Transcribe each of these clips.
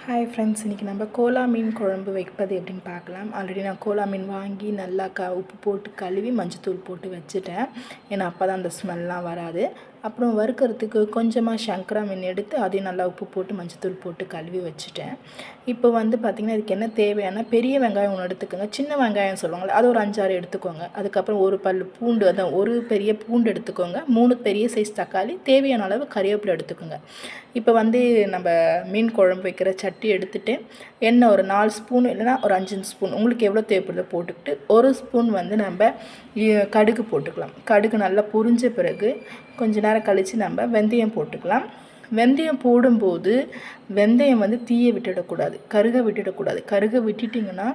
Hi friends, இன்றைக்கி நம்ம Cola மீன் குழம்பு வைப்பது எப்படின்னு பார்க்கலாம். ஆல்ரெடி நான் கோலா மீன் வாங்கி நல்லா உப்பு போட்டு கழுவி மஞ்சத்தூள் போட்டு வச்சுட்டேன். ஏன்னா அப்போ தான் அந்த ஸ்மெல்லாம் வராது. அப்புறம் வறுக்கிறதுக்கு கொஞ்சமாக சங்கரா மீன் எடுத்து அதையும் நல்லா உப்பு போட்டு மஞ்சத்தூள் போட்டு கழுவி வச்சுட்டேன். இப்போ வந்து பார்த்திங்கன்னா இதுக்கு என்ன தேவையான பெரிய வெங்காயம் ஒன்று எடுத்துக்கோங்க. சின்ன வெங்காயம் சொல்லுவாங்கள்ல, அது ஒரு 5-6 எடுத்துக்கோங்க. அதுக்கப்புறம் ஒரு பல் பூண்டு, அதான் ஒரு பெரிய பூண்டு எடுத்துக்கோங்க. 3 பெரிய சைஸ் தக்காளி, தேவையான அளவு கறிவேப்பிலை எடுத்துக்கோங்க. இப்போ வந்து நம்ம மீன் குழம்பு வைக்கிற சட்டி எடுத்துகிட்டு எண்ணெய் ஒரு 4 ஸ்பூன் இல்லைனா ஒரு 5 ஸ்பூன் உங்களுக்கு எவ்வளோ தேவைப்படுதோ போட்டுக்கிட்டு 1 ஸ்பூன் வந்து நம்ம கடுகு போட்டுக்கலாம். கடுகு நல்லா பொரிஞ்ச பிறகு கொஞ்ச நேரம் கழித்து நம்ம வெந்தயம் போட்டுக்கலாம். வெந்தயம் போடும்போது வெந்தயம் வந்து தீயை விட்டுடக்கூடாது, கருக விட்டுடக்கூடாது. கருக விட்டுட்டிங்கன்னா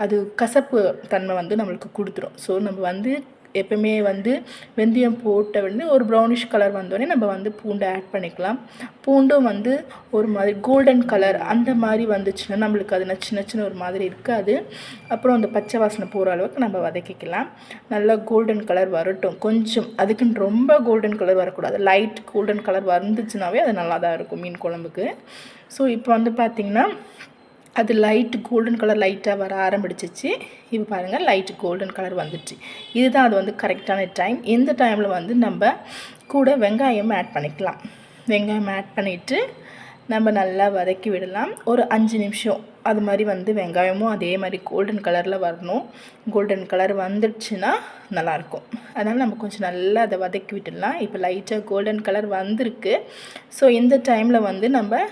அது கசப்பு தன்மை வந்து நம்மளுக்கு கொடுத்துரும். ஸோ நம்ம வந்து எப்பவுமே வந்து வெந்தயம் போட்ட வந்து ஒரு ப்ரௌனிஷ் கலர் வந்தோடனே நம்ம வந்து பூண்டை ஆட் பண்ணிக்கலாம். பூண்டும் வந்து ஒரு மாதிரி கோல்டன் கலர் அந்த மாதிரி வந்துச்சுன்னா நம்மளுக்கு அது நச்சு ஒரு மாதிரி இருக்காது. அப்புறம் அந்த பச்சை வாசனை போகிற அளவுக்கு நம்ம வதக்கிக்கலாம். நல்லா கோல்டன் கலர் வரட்டும். கொஞ்சம் அதுக்குன்னு ரொம்ப கோல்டன் கலர் வரக்கூடாது, லைட் கோல்டன் கலர் வந்துச்சுனாவே அது நல்லா தான் இருக்கும் மீன் குழம்புக்கு. ஸோ இப்போ வந்து பார்த்திங்கன்னா அது லைட் கோல்டன் கலர் லைட்டாக வர ஆரம்பிச்சிச்சு. இப்போ பாருங்கள், லைட் கோல்டன் கலர் வந்துடுச்சு. இதுதான் அது வந்து கரெக்டான டைம். இந்த டைமில் வந்து நம்ம கூட வெங்காயம் ஆட் பண்ணிக்கலாம். வெங்காயம் ஆட் பண்ணிவிட்டு நம்ம நல்லா வதக்கி விடலாம். ஒரு 5 நிமிஷம் அது மாதிரி வந்து வெங்காயமும் அதே மாதிரி கோல்டன் கலரில் வரணும். கோல்டன் கலர் வந்துடுச்சுன்னா நல்லாயிருக்கும். அதனால் நம்ம கொஞ்சம் நல்லா அதை வதக்கி விட்டுடலாம். இப்போ லைட்டாக கோல்டன் கலர் வந்திருக்கு. ஸோ இந்த டைமில் வந்து நம்ம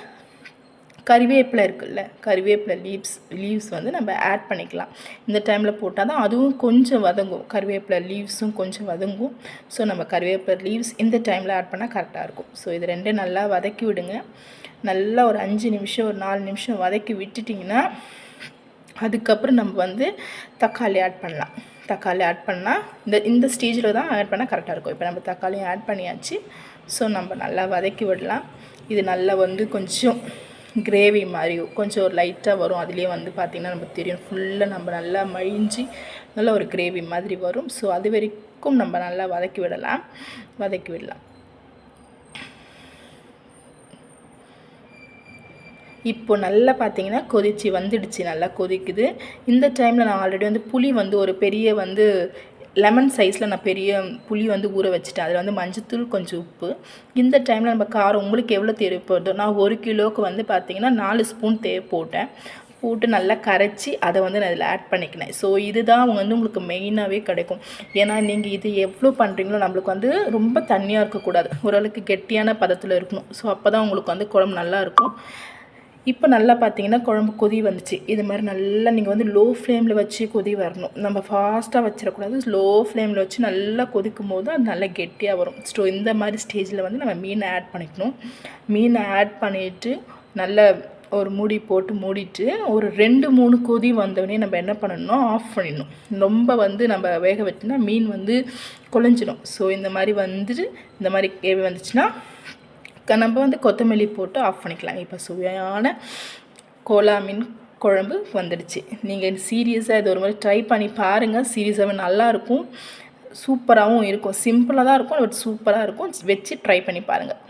கறிவேப்பிலை இருக்குல்ல, கறிவேப்பிலை லீவ்ஸ் வந்து நம்ம ஆட் பண்ணிக்கலாம். இந்த டைமில் போட்டால் தான் அதுவும் கொஞ்சம் வதங்கும். கறிவேப்பிலை லீவ்ஸும் கொஞ்சம் வதங்கும். ஸோ நம்ம கறிவேப்பிலை லீவ்ஸ் இந்த டைமில் ஆட் பண்ணால் கரெக்டாக இருக்கும். ஸோ இது ரெண்டும் நல்லா வதக்கி விடுங்க. நல்லா ஒரு 5 நிமிஷம் ஒரு 4 நிமிஷம் வதக்கி விட்டுட்டிங்கன்னா அதுக்கப்புறம் நம்ம வந்து தக்காளி ஆட் பண்ணலாம். தக்காளி ஆட் பண்ணால் இந்த ஸ்டேஜில் தான் ஆட் பண்ணால் கரெக்டாக இருக்கும். இப்போ நம்ம தக்காளியும் ஆட் பண்ணியாச்சு. ஸோ நம்ம நல்லா வதக்கி விடலாம். இது நல்லா வந்து கொஞ்சம் கிரேவி மாதிரி கொஞ்சம் ஒரு லைட்டாக வரும். அதுலேயே வந்து பார்த்திங்கன்னா நமக்கு தெரியும் ஃபுல்லாக நம்ம நல்லா மழிஞ்சி நல்லா ஒரு கிரேவி மாதிரி வரும். ஸோ அது வரைக்கும் நம்ம நல்லா வதக்கி விடலாம். இப்போ நல்லா பார்த்திங்கன்னா கொதிச்சு வந்துடுச்சு, நல்லா கொதிக்குது. இந்த டைமில் நான் ஆல்ரெடி வந்து புளி வந்து ஒரு பெரிய வந்து லெமன் சைஸில் நான் பெரிய புளி வந்து ஊற வச்சுட்டேன். அதில் வந்து மஞ்சத்தூள், கொஞ்சம் உப்பு. இந்த டைமில் நம்ம காரம் உங்களுக்கு எவ்வளோ தேவைப்படுதோ, நான் 1 கிலோவுக்கு வந்து பார்த்திங்கன்னா 4 ஸ்பூன் போட்டு நல்லா கரைச்சி அதை வந்து நான் இதில் ஆட் பண்ணிக்கினேன். ஸோ இதுதான் வந்து உங்களுக்கு மெயினாகவே கிடைக்கும். ஏன்னா நீங்கள் இது எவ்வளோ பண்ணுறீங்களோ நம்மளுக்கு வந்து ரொம்ப தண்ணியாக இருக்கக்கூடாது, ஓரளவுக்கு கெட்டியான பதத்தில் இருக்கணும். ஸோ அப்போ தான் உங்களுக்கு வந்து குழம்பு நல்லாயிருக்கும். இப்போ நல்லா பார்த்தீங்கன்னா குழம்பு கொதி வந்துச்சு. இது மாதிரி நல்லா நீங்கள் வந்து லோ ஃப்ளேமில் வச்சு கொதி வரணும். நம்ம ஃபாஸ்ட்டாக வச்சிடக்கூடாது, லோ ஃப்ளேமில் வச்சு நல்லா கொதிக்கும் போது அது நல்லா கெட்டியாக வரும். ஸோ இந்த மாதிரி ஸ்டேஜில் வந்து நம்ம மீனை ஆட் பண்ணிக்கணும். மீனை ஆட் பண்ணிவிட்டு நல்லா ஒரு மூடி போட்டு மூடிட்டு ஒரு 2-3 கொதி வந்தோடனே நம்ம என்ன பண்ணணும்னா ஆஃப் பண்ணிடணும். ரொம்ப வந்து நம்ம வேக வச்சோன்னா மீன் வந்து குழஞ்சிடும். ஸோ இந்த மாதிரி வந்துட்டு இந்த மாதிரி கேவி வந்துச்சுன்னா நம்ம வந்து கொத்தமல்லி போட்டு ஆஃப் பண்ணிக்கலாம். இப்போ சுவையான கோலா மீன் குழம்பு வந்துடுச்சு. நீங்கள் சீரியஸாக இது ஒரு மாதிரி ட்ரை பண்ணி பாருங்கள். சீரியஸாகவே நல்லாயிருக்கும், சூப்பராகவும் இருக்கும். சிம்பிளாக தான் இருக்கும், பட் சூப்பராக இருக்கும். வச்சு ட்ரை பண்ணி பாருங்கள்.